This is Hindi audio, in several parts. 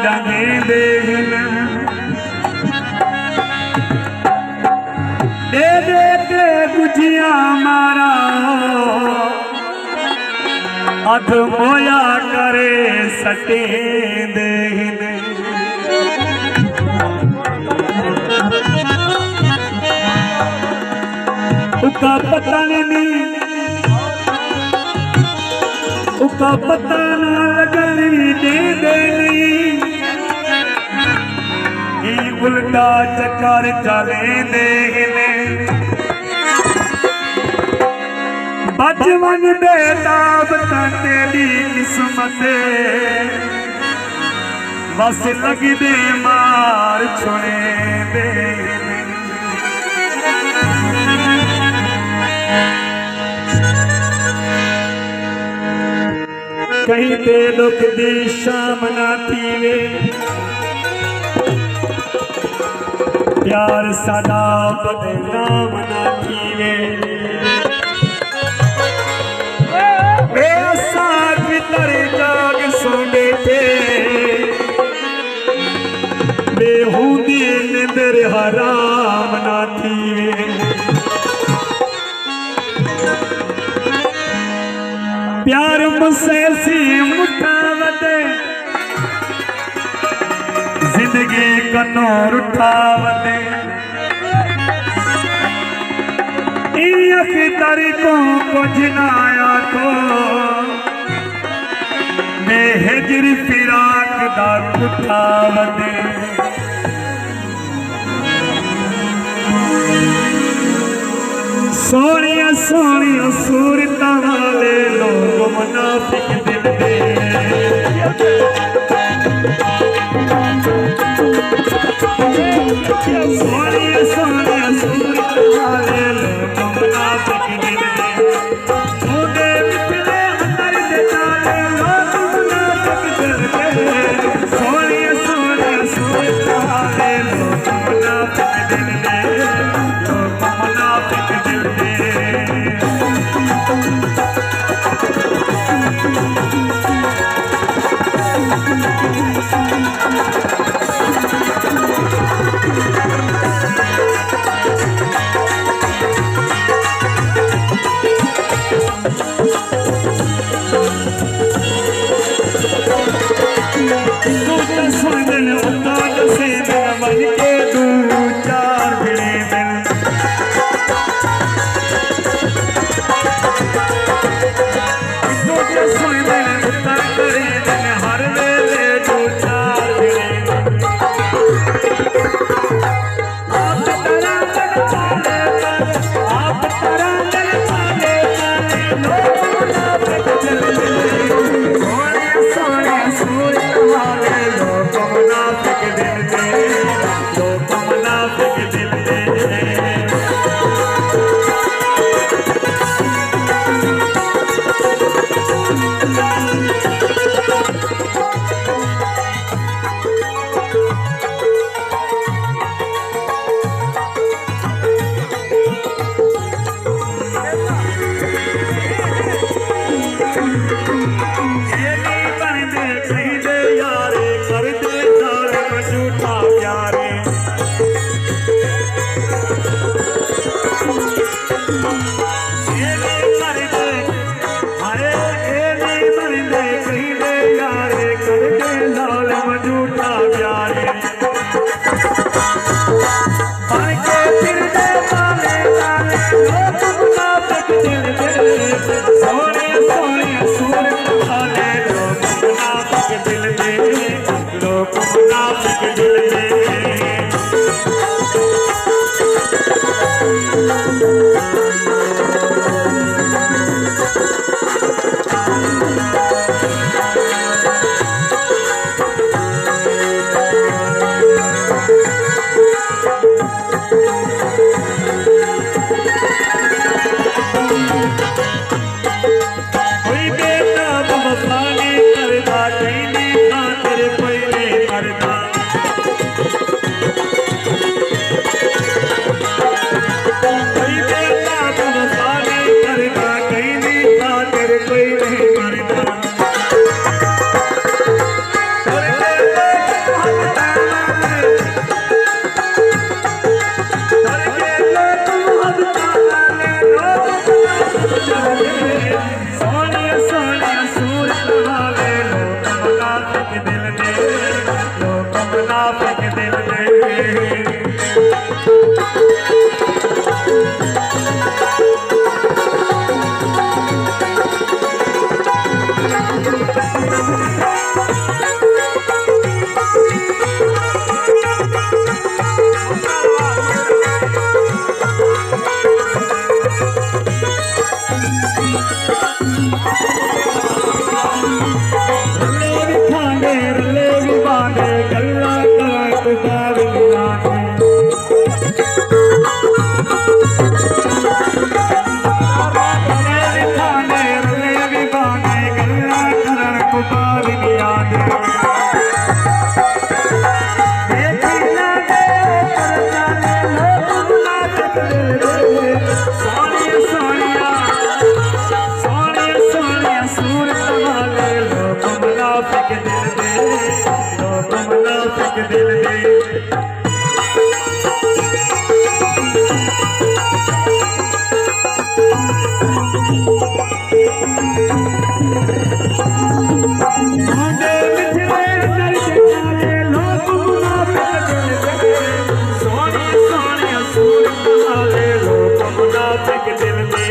लगे देखना दे दे के गुजिया मारा अध मोया करे सटे देखने उका पता नहीं उका पता ना लगनी दे नहीं उल्टा चक्कर चले देखने बचवन बेताब तेरी किस्मत बस लगी दे मार छोड़े देखने कहीं ते लोक दी शाम ना थीवे प्यार सदा बदनाम ना थीवे साथ भीतर जाग सोने थे बेहूदी निंदर हराम ना थीवे प्यार मुझसे सी मुठावत जिंदगी कनौर उठावत तरीकों को जिनाया तो मैं हिजर फिराक दा उठावत सोनिया सोनिया सूरत वाले लोग मुनाफिक दिल दे सोनिया सोनिया सूरत वाले लोग मुनाफिक दिल दे मुझे पिछले अंदर से जाने लोग मुनाफिक दिल दे सोनिया सोनिया सूरत वाले लोग मुनाफिक दिल दे लोग मुनाफिक दिल दे ਦੇਖੀ ਲਾਗੇ ਕਰਤਾਨੇ ਲੋਕ ਮੁਨਾਫਿਕ ਦਿਲ ਦੇ ਸੋਹਣੀਆਂ ਸੋਹਣੀਆਂ ਸੋਹਣੀਆਂ ਸੋਹਣੀਆਂ ਸੂਰਤ ਵਾਲੇ ਲੋਕ ਮੁਨਾਫਿਕ ਦਿਲ ਦੇ ਲੋਕ ਮੁਨਾਫਿਕ ਦਿਲ ਦੇ ਮੁੰਡੇ ਮਿੱਠੇ ਅੰਦਰ ਕਾਲੇ ਲੋਕ ਮੁਨਾਫਿਕ ਦਿਲ ਦੇ ਸੋਹਣੀਆਂ ਸੋਹਣੀਆਂ ਸੂਰਤ ਵਾਲੇ ਲੋਕ ਮੁਨਾਫਿਕ ਦਿਲ ਦੇ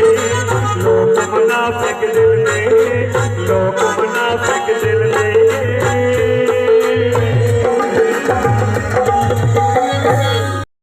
ਲੋਕ ਮੁਨਾਫਿਕ ਦਿਲ ਦੇ ਲੋਕ